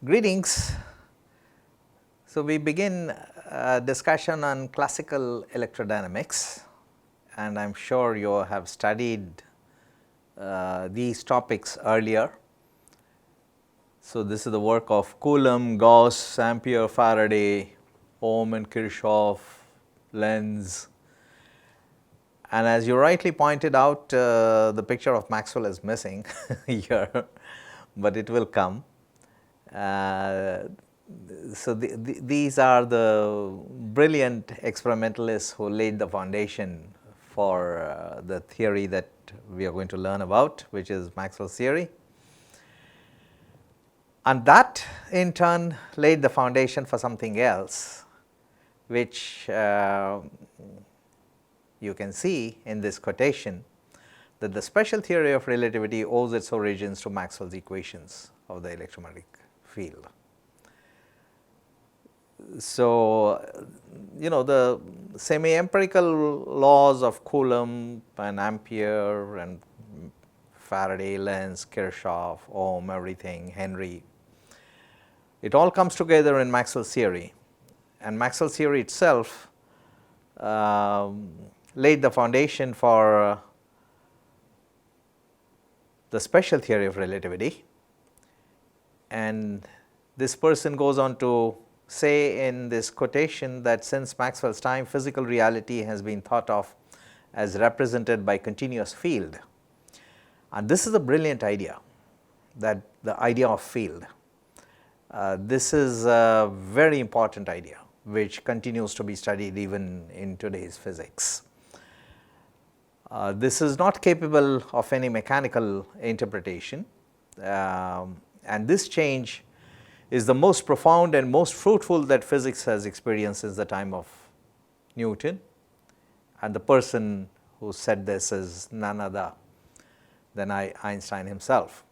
Greetings. So, we begin a discussion on classical electrodynamics, and I am sure you have studied these topics earlier. So, this is the work of Coulomb, Gauss, Ampere, Faraday, Ohm and Kirchhoff, Lenz. And as you rightly pointed out, the picture of Maxwell is missing here, but it will come. So, these are the brilliant experimentalists who laid the foundation for the theory that we are going to learn about, which is Maxwell's theory. And that in turn laid the foundation for something else, which you can see in this quotation, that the special theory of relativity owes its origins to Maxwell's equations of the electromagnetic field. So, the semi-empirical laws of Coulomb and Ampere and Faraday, Lenz, Kirchhoff, Ohm, everything, Henry, it all comes together in Maxwell's theory, and Maxwell's theory itself laid the foundation for the special theory of relativity. And this person goes on to say in this quotation that since Maxwell's time, physical reality has been thought of as represented by continuous field. And this is a brilliant idea, that the idea of field. This is a very important idea which continues to be studied even in today's physics. This is not capable of any mechanical interpretation, and this change is the most profound and most fruitful that physics has experienced since the time of Newton, and the person who said this is none other than Einstein himself,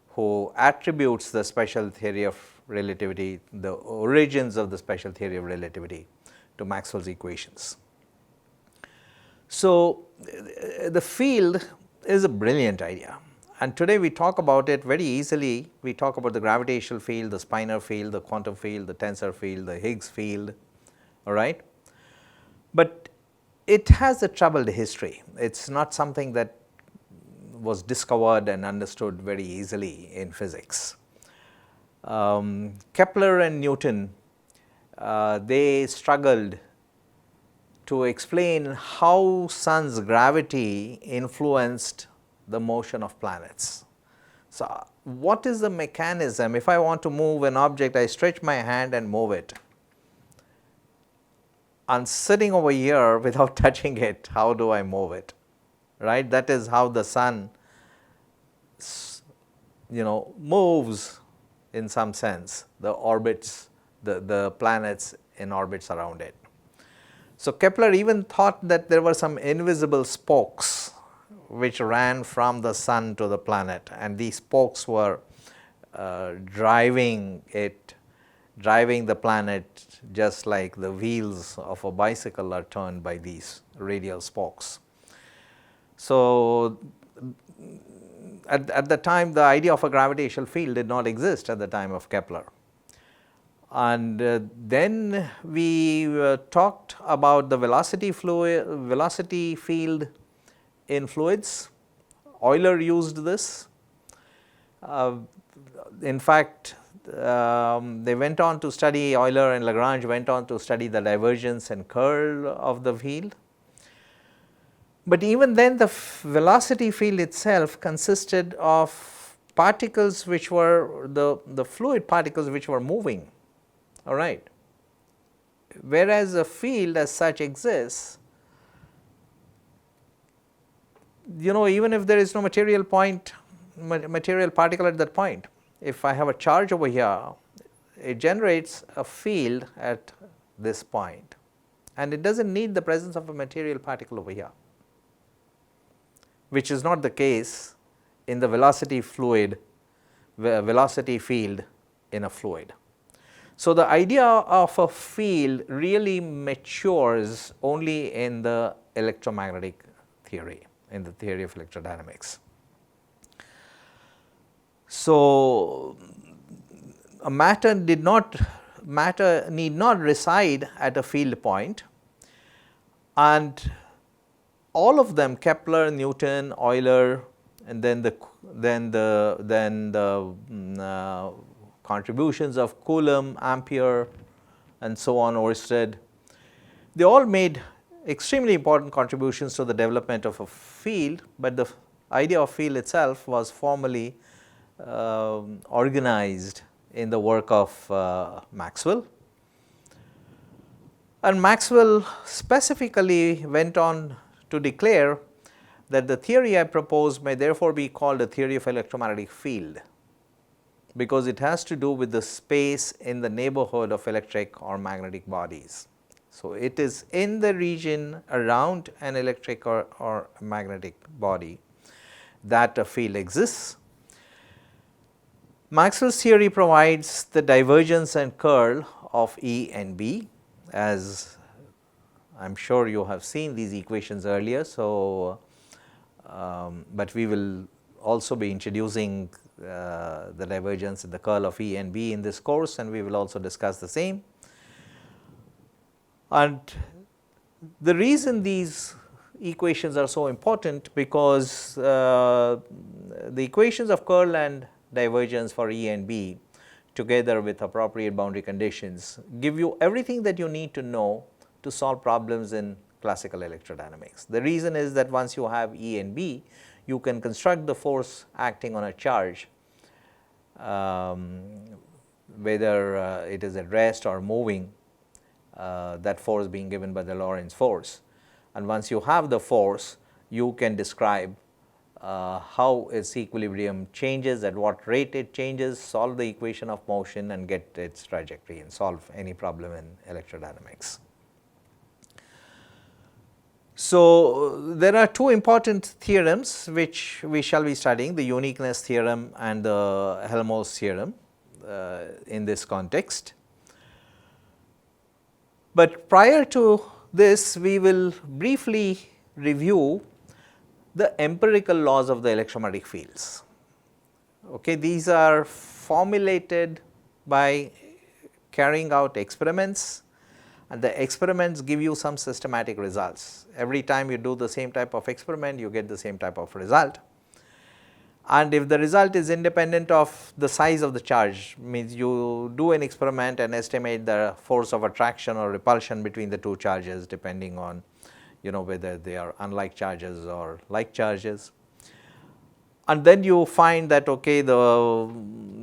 who attributes the special theory of relativity, the origins of the special theory of relativity, to Maxwell's equations. So, the field is a brilliant idea, and today we talk about it very easily. We talk about the gravitational field, the spinor field, the quantum field, the tensor field, the Higgs field, all right. But it has a troubled history. It is not something that was discovered and understood very easily in physics. Kepler and Newton, they struggled to explain how sun's gravity influenced the motion of planets. So, what is the mechanism? If I want to move an object, I stretch my hand and move it. And sitting over here without touching it, how do I move it? Right? That is how the sun, moves in some sense, the orbits, the planets in orbits around it. So, Kepler even thought that there were some invisible spokes which ran from the sun to the planet, and these spokes were driving the planet just like the wheels of a bicycle are turned by these radial spokes. So, at the time, the idea of a gravitational field did not exist at the time of Kepler. And then we talked about the velocity field in fluids. Euler used this. In fact, they went on to study, Euler and Lagrange went on to study the divergence and curl of the field. But even then, the velocity field itself consisted of particles which were the fluid particles which were moving, all right. Whereas a field as such exists, even if there is no material particle at that point, if I have a charge over here, it generates a field at this point, and it does not need the presence of a material particle over here, which is not the case in the velocity field in a fluid. So, the idea of a field really matures only in the electromagnetic theory, in the theory of electrodynamics. So, a matter need not reside at a field point, and all of them, Kepler, Newton, Euler, and then the contributions of Coulomb, Ampere, and so on, Oersted, they all made extremely important contributions to the development of a field, but the idea of field itself was formally organized in the work of Maxwell. And Maxwell specifically went on to declare that the theory I propose may therefore be called a theory of electromagnetic field, because it has to do with the space in the neighborhood of electric or magnetic bodies. So, it is in the region around an electric or magnetic body that a field exists. Maxwell's theory provides the divergence and curl of E and B, as I am sure you have seen these equations earlier. So, but we will also be introducing the divergence and the curl of E and B in this course, and we will also discuss the same. And the reason these equations are so important, because the equations of curl and divergence for E and B together with appropriate boundary conditions give you everything that you need to know to solve problems in classical electrodynamics. The reason is that once you have E and B, you can construct the force acting on a charge, whether it is at rest or moving, that force being given by the Lorentz force. And once you have the force, you can describe how its equilibrium changes, at what rate it changes, solve the equation of motion and get its trajectory and solve any problem in electrodynamics. So, there are two important theorems which we shall be studying, the uniqueness theorem and the Helmholtz theorem in this context. But prior to this, we will briefly review the empirical laws of the electromagnetic fields. Okay, these are formulated by carrying out experiments, and the experiments give you some systematic results. Every time you do the same type of experiment, you get the same type of result. And if the result is independent of the size of the charge, means you do an experiment and estimate the force of attraction or repulsion between the two charges, depending on whether they are unlike charges or like charges. And then you find that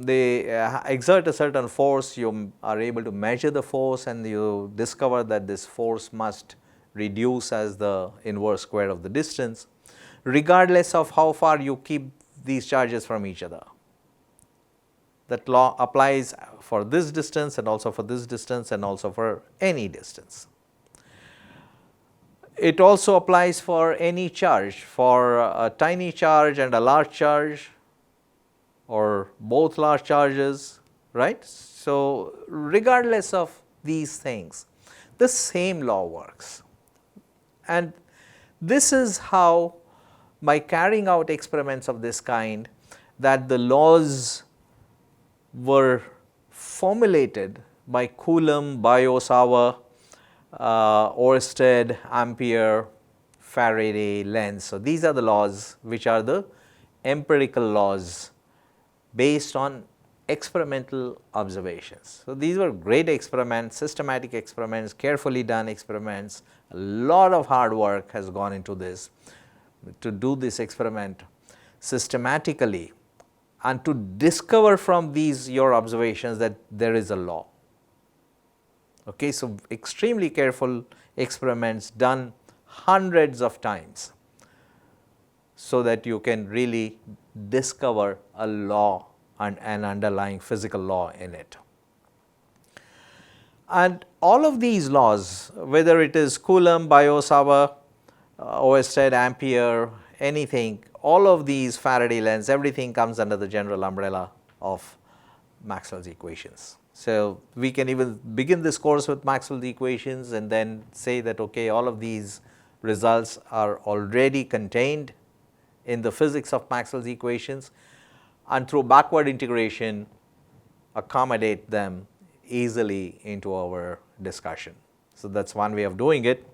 they exert a certain force, you are able to measure the force, and you discover that this force must reduce as the inverse square of the distance, regardless of how far you keep these charges from each other. That law applies for this distance and also for this distance and also for any distance. It also applies for any charge, for a tiny charge and a large charge, or both large charges, right. So, regardless of these things, the same law works, and this is how, by carrying out experiments of this kind, that the laws were formulated by Coulomb, Biosour, Oersted, Ampere, Faraday, Lenz. So, these are the laws which are the empirical laws based on experimental observations. So, these were great experiments, systematic experiments, carefully done experiments. A lot of hard work has gone into this, to do this experiment systematically and to discover from these your observations that there is a law. Okay, so, extremely careful experiments done hundreds of times, so that you can really discover a law and an underlying physical law in it. And all of these laws, whether it is Coulomb, Biosour, Oersted, Ampere, anything, all of these, Faraday, Lenz, everything comes under the general umbrella of Maxwell's equations. So, we can even begin this course with Maxwell's equations and then say that all of these results are already contained in the physics of Maxwell's equations, and through backward integration accommodate them easily into our discussion. So, that is one way of doing it.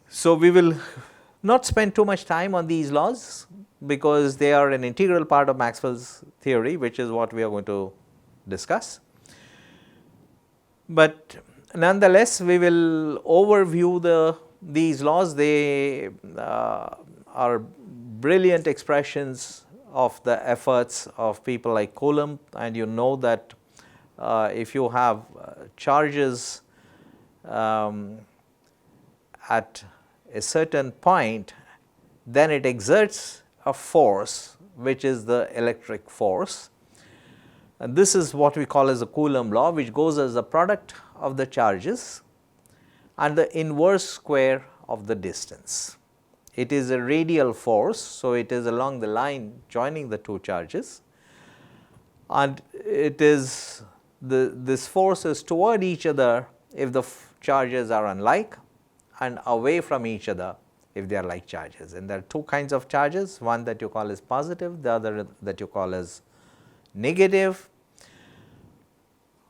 So, we will not spend too much time on these laws because they are an integral part of Maxwell's theory, which is what we are going to discuss. But nonetheless, we will overview these laws. They are brilliant expressions of the efforts of people like Coulomb, and you know that if you have charges at a certain point, then it exerts a force which is the electric force, and this is what we call as the Coulomb law, which goes as the product of the charges and the inverse square of the distance. It is a radial force, so it is along the line joining the two charges, and it is this force is toward each other if the charges are unlike, and away from each other if they are like charges. And there are two kinds of charges, one that you call as positive, the other that you call as negative.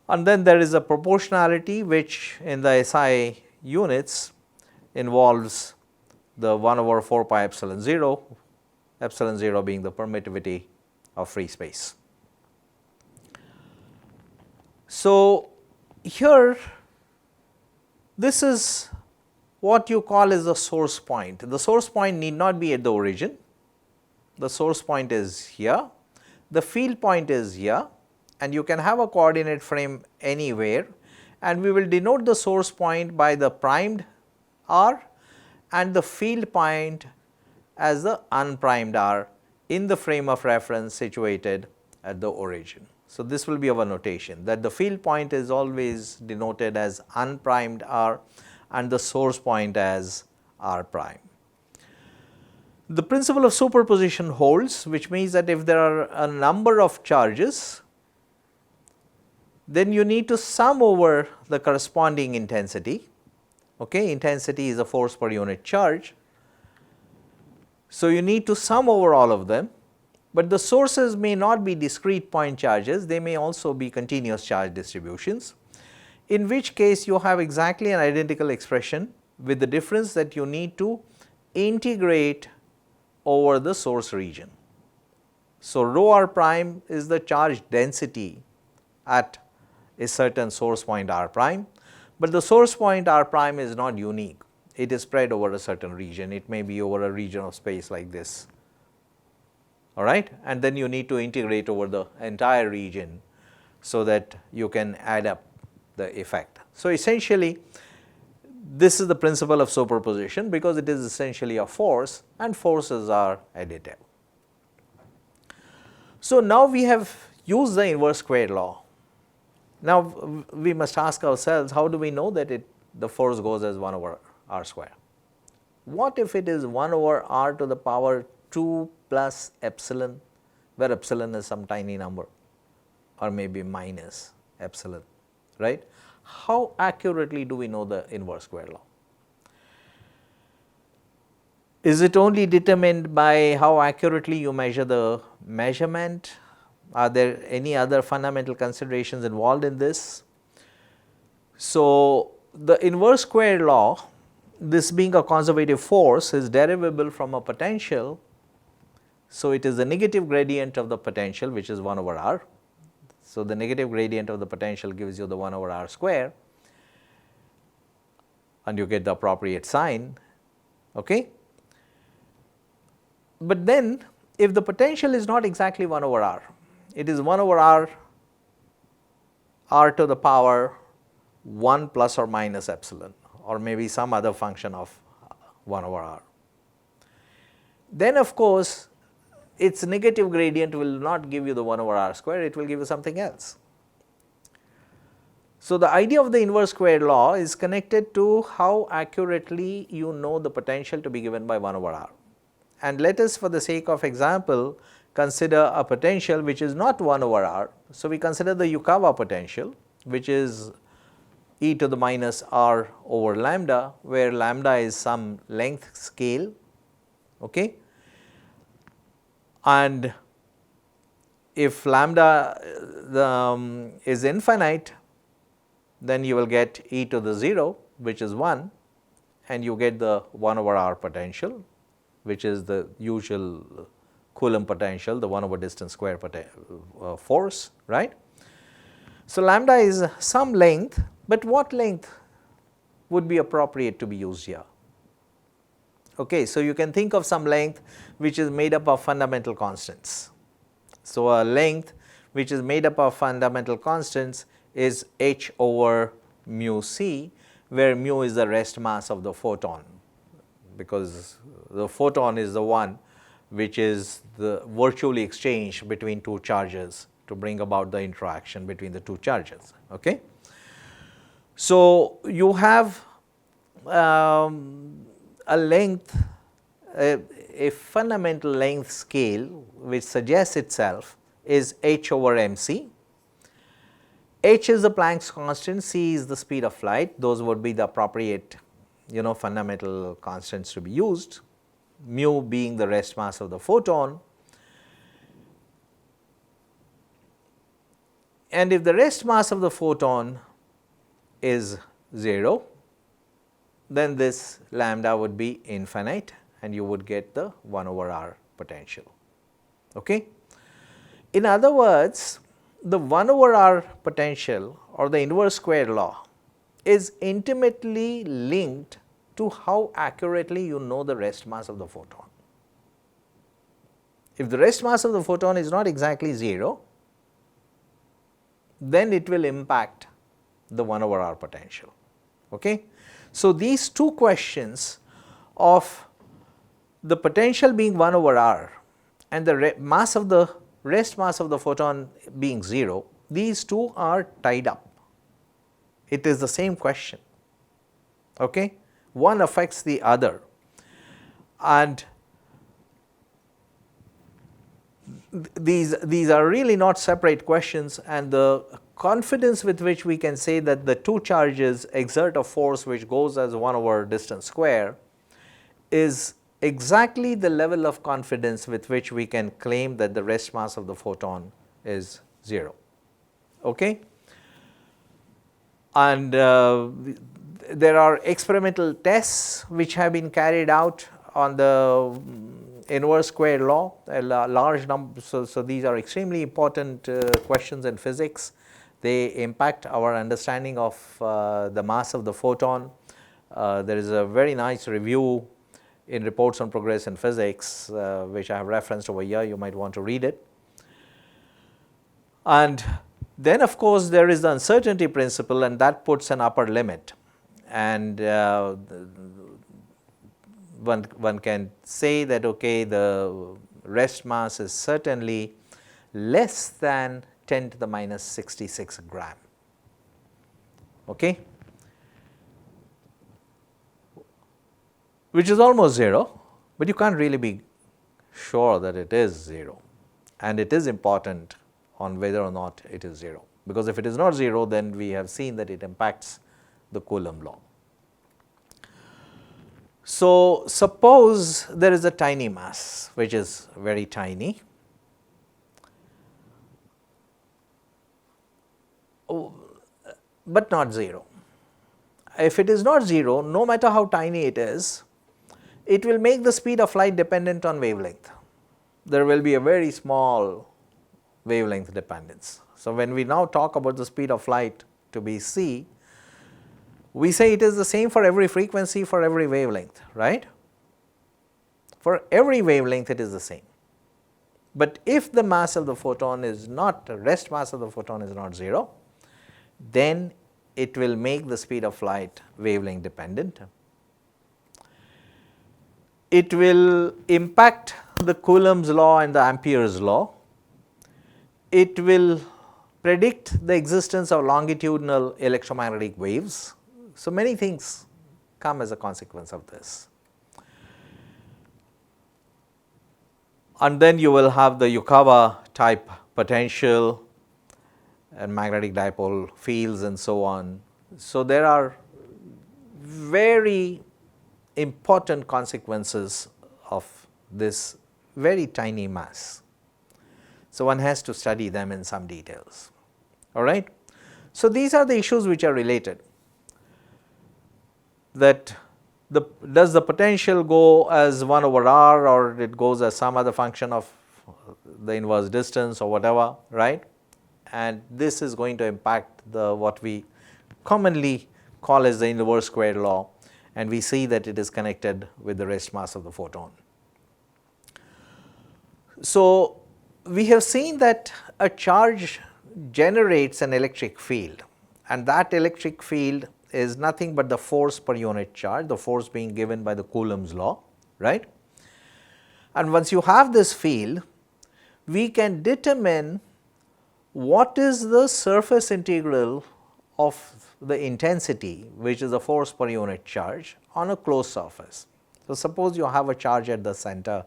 And then there is a proportionality, which in the SI units involves the 1 over 4 pi epsilon 0 being the permittivity of free space. So, here this is what you call as the source point. The source point need not be at the origin. The source point is here, the field point is here, and you can have a coordinate frame anywhere, and we will denote the source point by the primed r and the field point as the unprimed r in the frame of reference situated at the origin. So, this will be our notation, that the field point is always denoted as unprimed r and the source point as r prime. The principle of superposition holds, which means that if there are a number of charges, then you need to sum over the corresponding intensity. Okay, intensity is a force per unit charge. So, you need to sum over all of them, but the sources may not be discrete point charges, they may also be continuous charge distributions, in which case you have exactly an identical expression, with the difference that you need to integrate over the source region. So, rho r prime is the charge density at a certain source point r prime, but the source point r prime is not unique, it is spread over a certain region, it may be over a region of space like this, all right, and then you need to integrate over the entire region so that you can add up the effect. So, essentially this is the principle of superposition, because it is essentially a force and forces are additive. So, now we have used the inverse square law. Now, we must ask ourselves, how do we know that the force goes as 1 over r square? What if it is 1 over r to the power 2 plus epsilon, where epsilon is some tiny number, or maybe minus epsilon, right? How accurately do we know the inverse square law? Is it only determined by how accurately you measure the measurement? Are there any other fundamental considerations involved in this? So, the inverse square law, this being a conservative force, is derivable from a potential. So, it is the negative gradient of the potential, which is 1 over r. So, the negative gradient of the potential gives you the 1 over r square, and you get the appropriate sign. Okay. But then, if the potential is not exactly 1 over r, it is 1 over r to the power 1 plus or minus epsilon, or maybe some other function of 1 over r. Then of course, its negative gradient will not give you the 1 over r square, it will give you something else. So, the idea of the inverse square law is connected to how accurately you know the potential to be given by 1 over r. And let us, for the sake of example, consider a potential which is not 1 over r. So, we consider the Yukawa potential, which is e to the minus r over lambda, where lambda is some length scale, okay. And if lambda is infinite, then you will get e to the 0, which is 1, and you get the 1 over r potential, which is the usual Coulomb potential, the 1 over distance square force, right. So, lambda is some length, but what length would be appropriate to be used here? Okay, so, you can think of some length which is made up of fundamental constants. So, a length which is made up of fundamental constants is h over mu c, where mu is the rest mass of the photon, because the photon is the one which is the virtually exchanged between two charges to bring about the interaction between the two charges. Okay. So, you have a length, a fundamental length scale which suggests itself is h over mc. H is the Planck's constant, c is the speed of light. Those would be the appropriate, fundamental constants to be used, mu being the rest mass of the photon. And if the rest mass of the photon is 0, then this lambda would be infinite and you would get the 1 over r potential. Okay. In other words, the 1 over r potential or the inverse square law is intimately linked to how accurately you know the rest mass of the photon. If the rest mass of the photon is not exactly 0, then it will impact the 1 over r potential. Okay. So, these two questions of the potential being 1 over r and the mass of the rest mass of the photon being 0, these two are tied up. It is the same question. Okay. One affects the other, and these are really not separate questions, and the confidence with which we can say that the two charges exert a force which goes as 1 over distance square is exactly the level of confidence with which we can claim that the rest mass of the photon is 0. Okay? And there are experimental tests which have been carried out on the inverse square law, a large number. So, these are extremely important questions in physics. They impact our understanding of the mass of the photon. There is a very nice review in Reports on Progress in Physics, which I have referenced over here. You might want to read it. And then of course, there is the uncertainty principle, and that puts an upper limit. And one can say that, okay, the rest mass is certainly less than 10 to the minus 66 gram. Okay. Which is almost 0, but you can't really be sure that it is 0, and it is important on whether or not it is 0, because if it is not 0, then we have seen that it impacts the Coulomb law. So, suppose there is a tiny mass which is very tiny, but not 0. If it is not 0, no matter how tiny it is, it will make the speed of light dependent on wavelength. There will be a very small wavelength dependence. So, when we now talk about the speed of light to be c, we say it is the same for every frequency, for every wavelength, right? For every wavelength it is the same. But if the mass of the photon is not, the rest mass of the photon is not 0, then it will make the speed of light wavelength dependent. It will impact the Coulomb's law and the Amperes law. It will predict the existence of longitudinal electromagnetic waves. So, many things come as a consequence of this. And then you will have the Yukawa type potential and magnetic dipole fields and so on. So, there are very important consequences of this very tiny mass. So, one has to study them in some details, all right. So, these are the issues which are related, that does the potential go as 1 over r, or it goes as some other function of the inverse distance or whatever, right. And this is going to impact the what we commonly call as the inverse square law, and we see that it is connected with the rest mass of the photon. So, we have seen that a charge generates an electric field, and that electric field is nothing but the force per unit charge, the force being given by the Coulomb's law, right. And once you have this field, we can determine what is the surface integral of the intensity, which is the force per unit charge, on a closed surface. So, suppose you have a charge at the center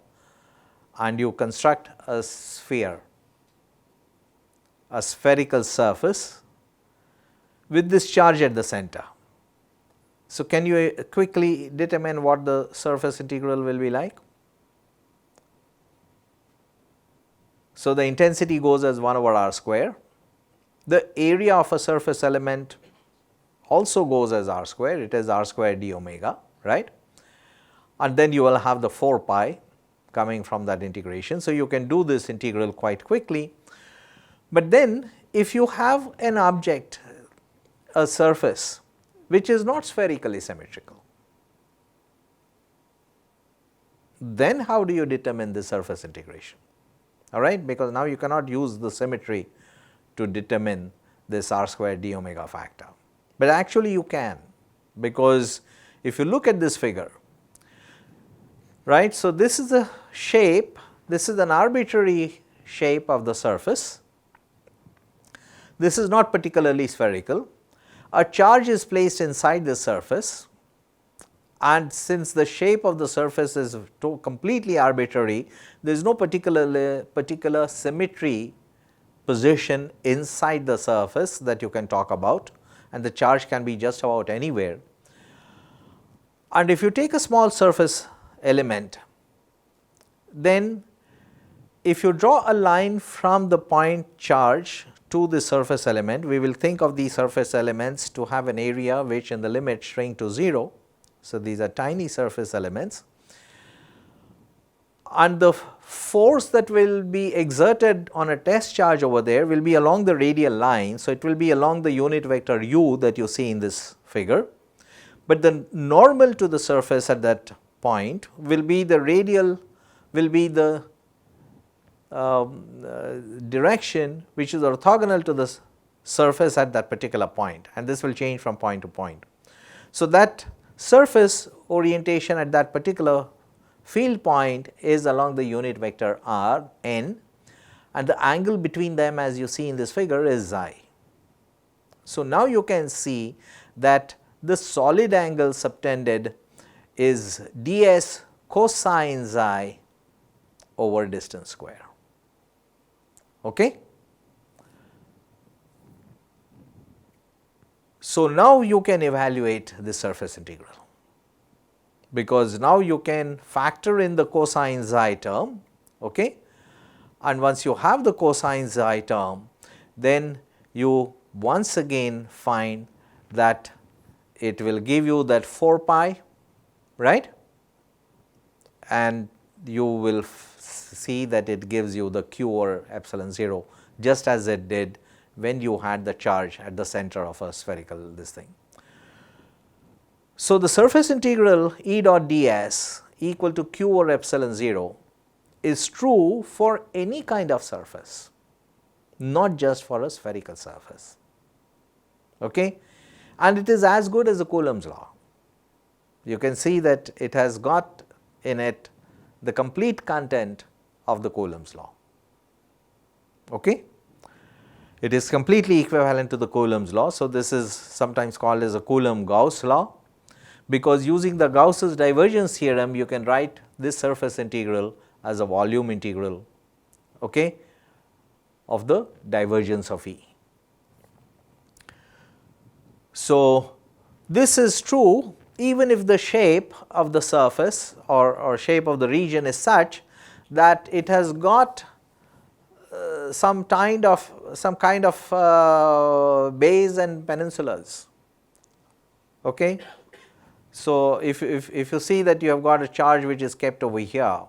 and you construct a sphere, a spherical surface with this charge at the center. So, can you quickly determine what the surface integral will be like? So, the intensity goes as 1 over r square. The area of a surface element also goes as r square, it is r square d omega, right. And then you will have the 4 pi coming from that integration. So, you can do this integral quite quickly. But then if you have an object, a surface which is not spherically symmetrical, then how do you determine the surface integration? All right, because now you cannot use the symmetry to determine this r square d omega factor, but actually you can, because if you look at this figure, right. So, this is a shape, this is an arbitrary shape of the surface, this is not particularly spherical, a charge is placed inside the surface, and since the shape of the surface is completely arbitrary, there is no particular symmetry position inside the surface that you can talk about, and the charge can be just about anywhere. And if you take a small surface element, then if you draw a line from the point charge to the surface element, we will think of these surface elements to have an area which in the limit shrink to 0. So, these are tiny surface elements, and the force that will be exerted on a test charge over there will be along the radial line. So, it will be along the unit vector u that you see in this figure, but the normal to the surface at that point will be the radial, will be the direction which is orthogonal to the surface at that particular point, and this will change from point to point. So, that surface orientation at that particular field point is along the unit vector r n, and the angle between them, as you see in this figure, is xi. So, now you can see that the solid angle subtended is ds cosine xi over distance square. Okay. So, now you can evaluate the surface integral, because now you can factor in the cosine xi term, okay. And once you have the cosine xi term, then you once again find that it will give you that 4 pi, right, and you will see that it gives you the q over epsilon 0, just as it did when you had the charge at the center of a spherical this thing. So, the surface integral E dot ds equal to q over epsilon 0 is true for any kind of surface, not just for a spherical surface, okay. And it is as good as the Coulomb's law. You can see that it has got in it the complete content of the Coulomb's law, okay. It is completely equivalent to the Coulomb's law. So, this is sometimes called as a Coulomb-Gauss law, because using the Gauss's divergence theorem, you can write this surface integral as a volume integral, okay, of the divergence of E. So, this is true even if the shape of the surface or shape of the region is such that it has got some kind of bays and peninsulas. Okay. So, if you see that you have got a charge which is kept over here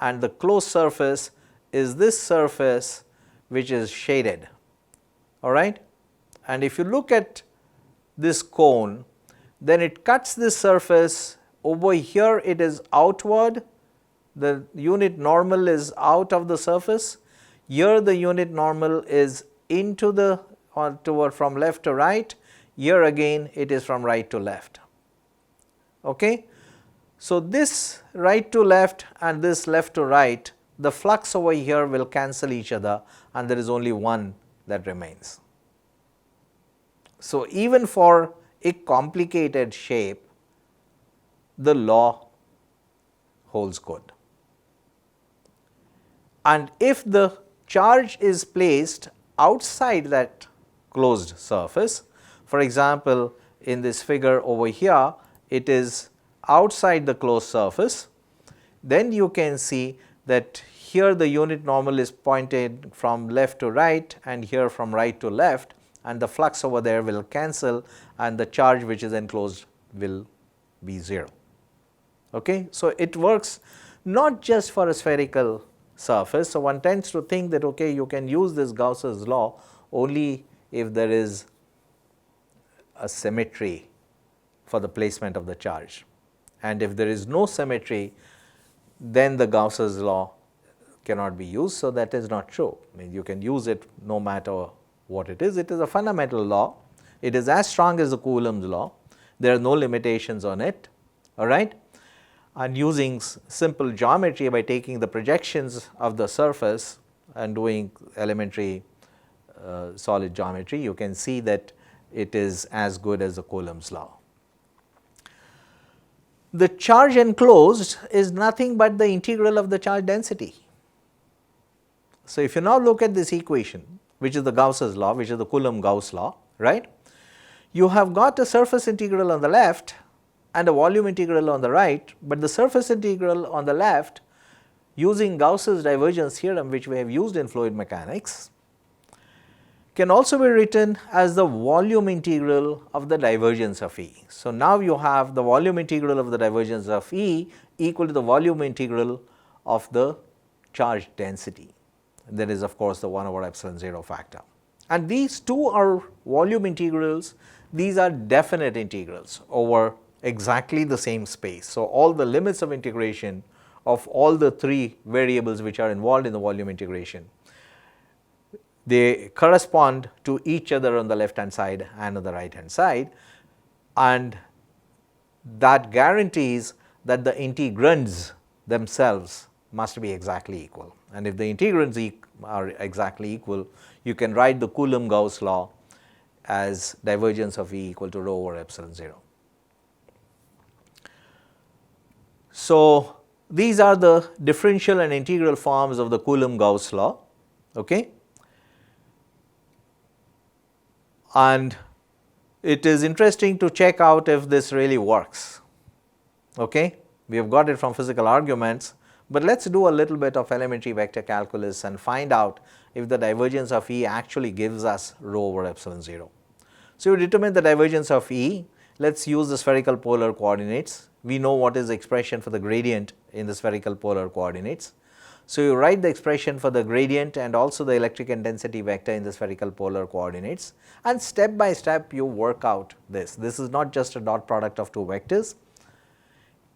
and the closed surface is this surface which is shaded, all right. And if you look at this cone, then it cuts this surface over here, it is outward, the unit normal is out of the surface, here the unit normal is into the or toward from left to right, here again it is from right to left. Okay. So, this right to left and this left to right, the flux over here will cancel each other and there is only one that remains. So, even for a complicated shape, the law holds good. And if the charge is placed outside that closed surface, for example, in this figure over here, it is outside the closed surface, then you can see that here the unit normal is pointed from left to right and here from right to left, and the flux over there will cancel and the charge which is enclosed will be 0. Okay. So, it works not just for a spherical surface. So, one tends to think that okay, you can use this Gauss's law only if there is a symmetry for the placement of the charge, and if there is no symmetry, then the Gauss's law cannot be used. So, that is not true. I mean, you can use it no matter what it is. It is a fundamental law. It is as strong as the Coulomb's law. There are no limitations on it, all right. And using simple geometry by taking the projections of the surface and doing elementary solid geometry, you can see that it is as good as the Coulomb's law. The charge enclosed is nothing but the integral of the charge density. So, if you now look at this equation, which is the Gauss's law, which is the Coulomb-Gauss law, right, you have got a surface integral on the left and a volume integral on the right, but the surface integral on the left, using Gauss's divergence theorem, which we have used in fluid mechanics, can also be written as the volume integral of the divergence of E. So, now you have the volume integral of the divergence of E equal to the volume integral of the charge density. That is of course, the 1 over epsilon 0 factor. And these two are volume integrals, these are definite integrals over exactly the same space. So, all the limits of integration of all the three variables which are involved in the volume integration, they correspond to each other on the left hand side and on the right hand side, and that guarantees that the integrands themselves must be exactly equal. And if the integrands are exactly equal, you can write the Coulomb-Gauss law as divergence of E equal to rho over epsilon 0. So, these are the differential and integral forms of the Coulomb-Gauss law. Okay. And it is interesting to check out if this really works. Okay. We have got it from physical arguments, but let us do a little bit of elementary vector calculus and find out if the divergence of E actually gives us rho over epsilon 0. So, you determine the divergence of E. Let us use the spherical polar coordinates. We know what is the expression for the gradient in the spherical polar coordinates. So, you write the expression for the gradient and also the electric intensity vector in the spherical polar coordinates, and step by step you work out this. This is not just a dot product of two vectors,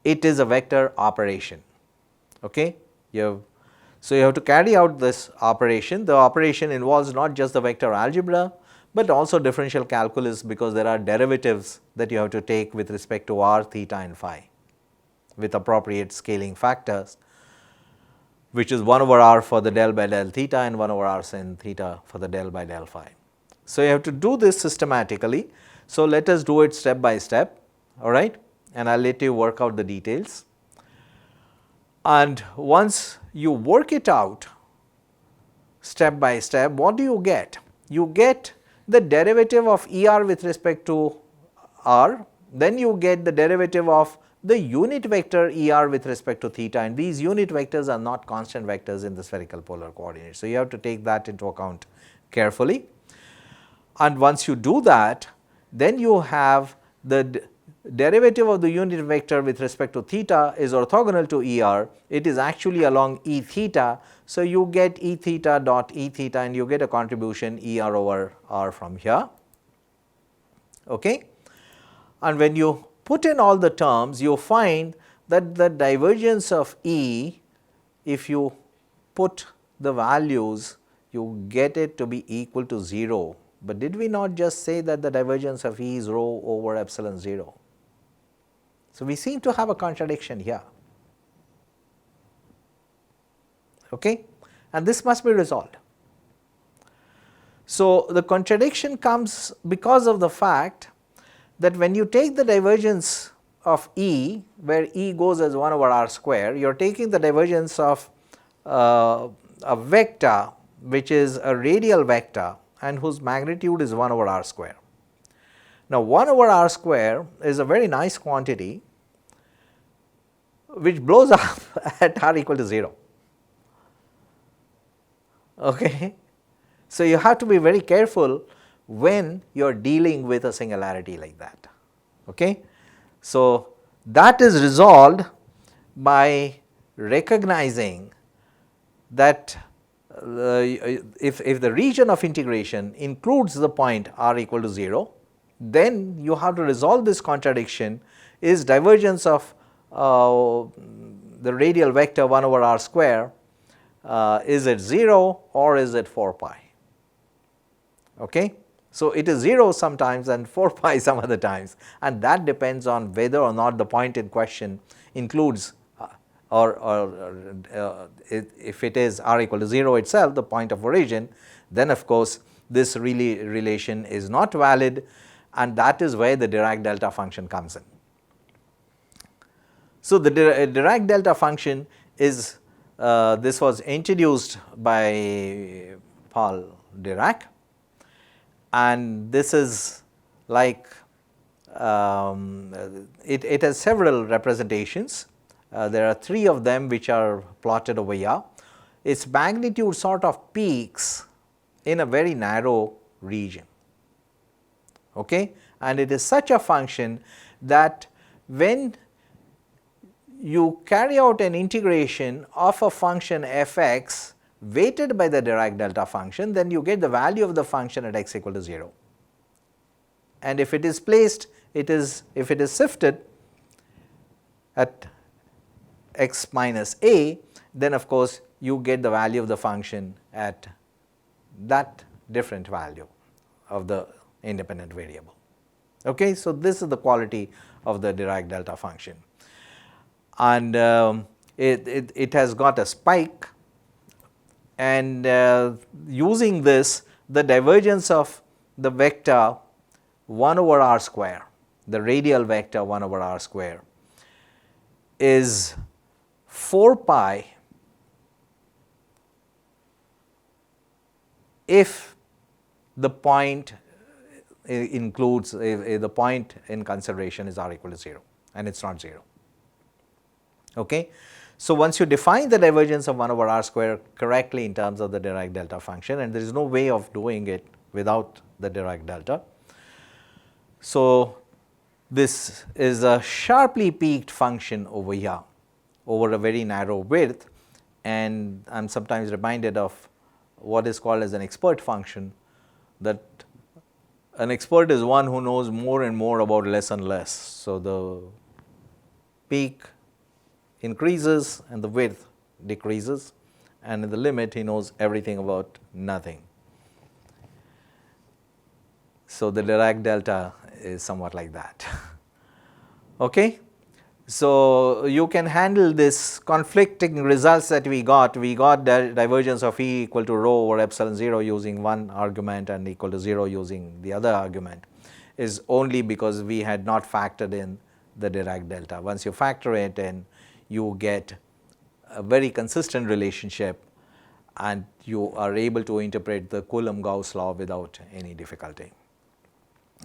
it is a vector operation. Okay. So, you have to carry out this operation. The operation involves not just the vector algebra, but also differential calculus, because there are derivatives that you have to take with respect to r, theta and phi with appropriate scaling factors, which is 1 over r for the del by del theta and 1 over r sin theta for the del by del phi. So, you have to do this systematically. So, let us do it step by step, all right, and I will let you work out the details. And once you work it out step by step, what do you get? You get the derivative of ER with respect to r, then you get the derivative of the unit vector ER with respect to theta, and these unit vectors are not constant vectors in the spherical polar coordinates. So, you have to take that into account carefully, and once you do that, then you have the derivative of the unit vector with respect to theta is orthogonal to ER. It is actually along E theta. So, you get E theta dot E theta, and you get a contribution ER over R from here. Okay. And when you put in all the terms, you find that the divergence of E, if you put the values, you get it to be equal to 0. But did we not just say that the divergence of E is rho over epsilon 0? So, we seem to have a contradiction here, okay? And this must be resolved. So, the contradiction comes because of the fact that when you take the divergence of E, where E goes as 1 over r square, you are taking the divergence of a vector which is a radial vector and whose magnitude is 1 over r square. Now, 1 over r square is a very nice quantity which blows up at r equal to 0. Okay. So, you have to be very careful when you are dealing with a singularity like that. Okay. So, that is resolved by recognizing that if the region of integration includes the point r equal to 0, then you have to resolve this contradiction. Is divergence of the radial vector 1 over r square, is it 0 or is it 4 pi? Okay. So, it is 0 sometimes and 4 pi some other times, and that depends on whether or not the point in question includes if it is r equal to 0 itself, the point of origin, then of course, this relation is not valid, and that is where the Dirac delta function comes in. So, the Dirac delta function is this was introduced by Paul Dirac, and this is like it has several representations. There are 3 of them which are plotted over here. Its magnitude sort of peaks in a very narrow region, okay? And it is such a function that when you carry out an integration of a function f x weighted by the Dirac delta function, then you get the value of the function at x equal to 0. And if it is placed, if it is shifted at x minus a, then of course, you get the value of the function at that different value of the independent variable. Okay. So, this is the quality of the Dirac delta function, and it has got a spike, and using this, the divergence of the vector 1 over r square, the radial vector 1 over r square, is 4 pi if the point includes the point in consideration is r equal to 0, and it is not 0. Okay. So, once you define the divergence of 1 over r square correctly in terms of the Dirac delta function, and there is no way of doing it without the Dirac delta. So, this is a sharply peaked function over here over a very narrow width, and I am sometimes reminded of what is called as an expert function, that an expert is one who knows more and more about less and less. So, the peak increases and the width decreases, and in the limit he knows everything about nothing. So, the Dirac delta is somewhat like that. Okay. So, you can handle this conflicting results that we got the divergence of E equal to rho over epsilon 0 using one argument and equal to 0 using the other argument, is only because we had not factored in the Dirac delta. Once you factor it in, you get a very consistent relationship, and you are able to interpret the Coulomb Law without any difficulty.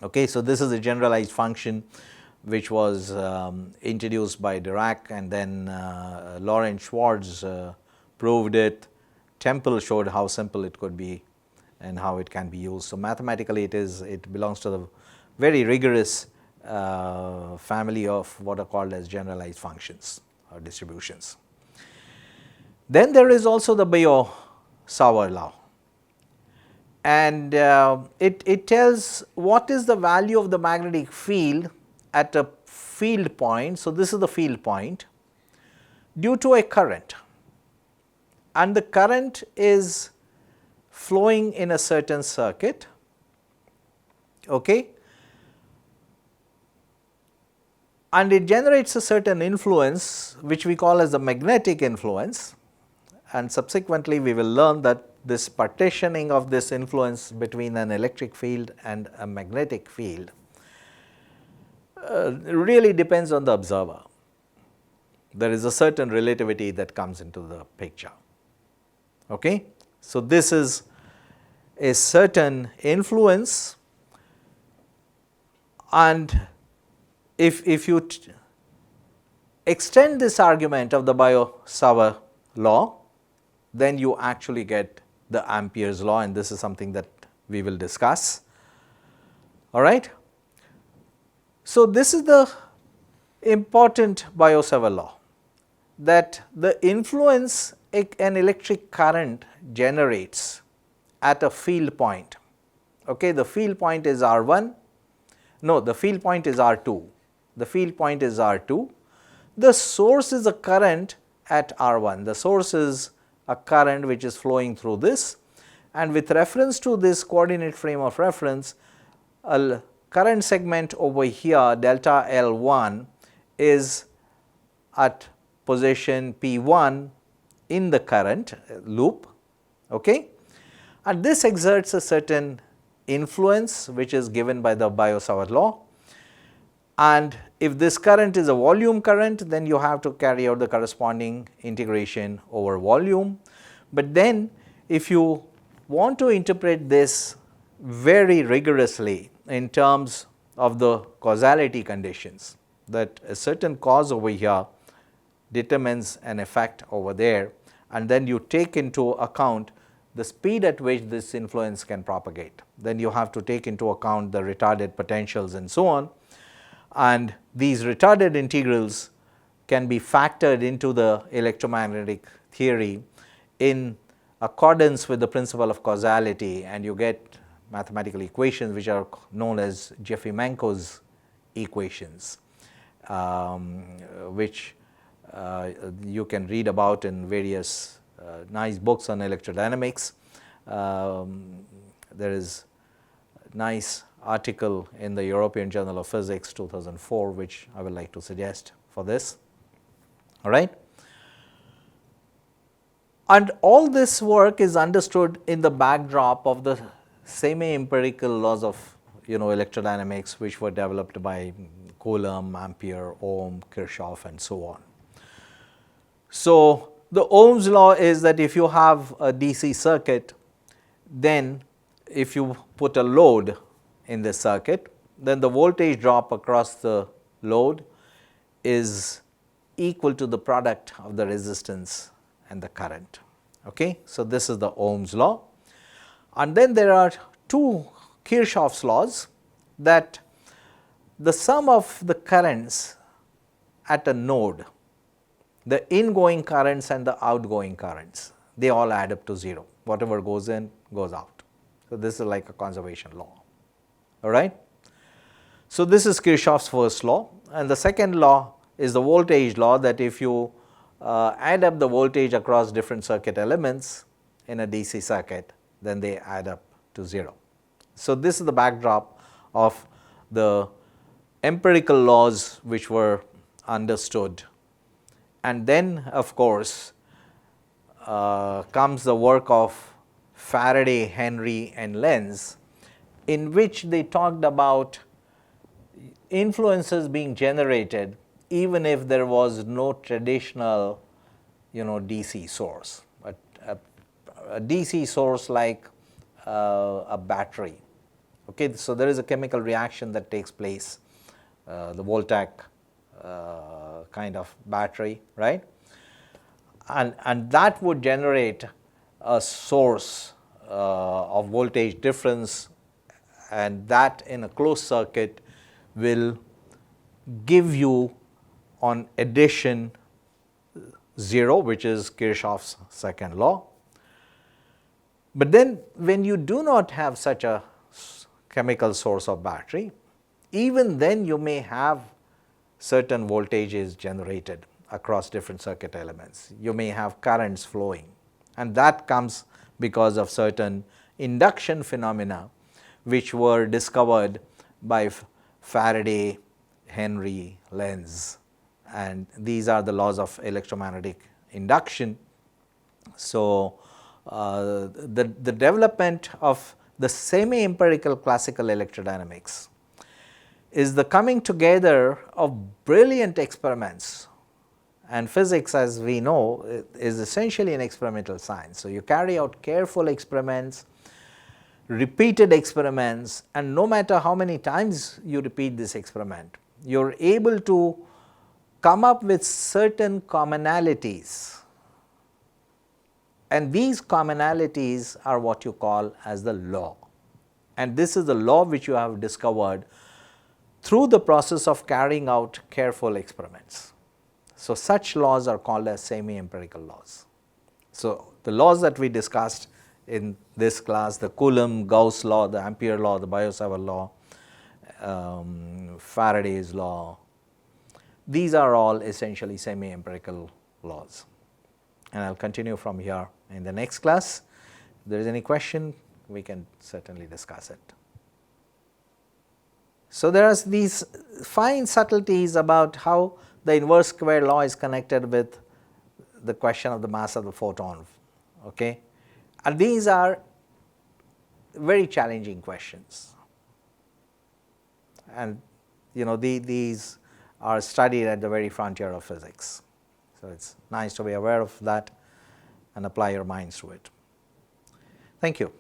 Okay. So, this is a generalized function which was introduced by Dirac, and then Lawrence Schwartz proved it. Temple showed how simple it could be and how it can be used. So mathematically it belongs to the very rigorous family of what are called as generalized functions or distributions. Then there is also the Biosour Law, and it tells what is the value of the magnetic field at a field point. So this is the field point due to a current, and the current is flowing in a certain circuit, okay, and it generates a certain influence which we call as the magnetic influence, and subsequently we will learn that this partitioning of this influence between an electric field and a magnetic field really depends on the observer. There is a certain relativity that comes into the picture. Okay? So, this is a certain influence, and if you extend this argument of the Biosour law, then you actually get the Amperes law, and this is something that we will discuss. All right. So, this is the important Biosour law, that the influence an electric current generates at a field point. Okay, the field point is R1, no, the field point is R2, the field point is R2, the source is a current at R1, the source is a current which is flowing through this, and with reference to this coordinate frame of reference, a current segment over here delta L1 is at position P1 in the current loop, okay, and this exerts a certain influence which is given by the Biosour law, and if this current is a volume current, then you have to carry out the corresponding integration over volume. But then if you want to interpret this very rigorously in terms of the causality conditions, that a certain cause over here determines an effect over there, and then you take into account the speed at which this influence can propagate. Then you have to take into account the retarded potentials and so on, and these retarded integrals can be factored into the electromagnetic theory in accordance with the principle of causality, and you get mathematical equations which are known as Jeffy-Manco's equations, which you can read about in various nice books on electrodynamics. There is a nice article in the European Journal of Physics 2004 which I would like to suggest for this. All right. And all this work is understood in the backdrop of the semi-empirical laws of electrodynamics, which were developed by Coulomb, Ampere, Ohm, Kirchhoff, and so on. So, the Ohm's law is that if you have a DC circuit, then if you put a load in this circuit, then the voltage drop across the load is equal to the product of the resistance and the current. Okay? So, this is the Ohm's law, and then there are two Kirchhoff's laws, that the sum of the currents at a node, the ingoing currents and the outgoing currents, they all add up to 0. Whatever goes in goes out. So, this is like a conservation law. All right. So, this is Kirchhoff's first law, and the second law is the voltage law, that if you add up the voltage across different circuit elements in a DC circuit, then they add up to 0. So, this is the backdrop of the empirical laws which were understood, and then of course comes the work of Faraday, Henry, and Lenz, in which they talked about influences being generated even if there was no traditional DC source, but a DC source like a battery. Okay, so there is a chemical reaction that takes place the Voltaic kind of battery, right? And that would generate a source of voltage difference, and that in a closed circuit will give you on addition 0, which is Kirchhoff's second law. But then when you do not have such a chemical source of battery, even then you may have certain voltages generated across different circuit elements. You may have currents flowing, and that comes because of certain induction phenomena which were discovered by Faraday, Henry, Lenz, and these are the laws of electromagnetic induction. So, the development of the semi-empirical classical electrodynamics is the coming together of brilliant experiments, and physics, as we know, is essentially an experimental science. So, you carry out careful experiments, repeated experiments, and no matter how many times you repeat this experiment, you are able to come up with certain commonalities, and these commonalities are what you call as the law. And this is the law which you have discovered through the process of carrying out careful experiments. So, such laws are called as semi-empirical laws. So, the laws that we discussed in this class, the Coulomb, Gauss law, the Amperes law, the Biosour law, Faraday's law, these are all essentially semi-empirical laws. And I will continue from here in the next class. If there is any question, we can certainly discuss it. So, there are these fine subtleties about how the inverse square law is connected with the question of the mass of the photon, okay? And these are very challenging questions, and these are studied at the very frontier of physics. So, it is nice to be aware of that and apply your minds to it. Thank you.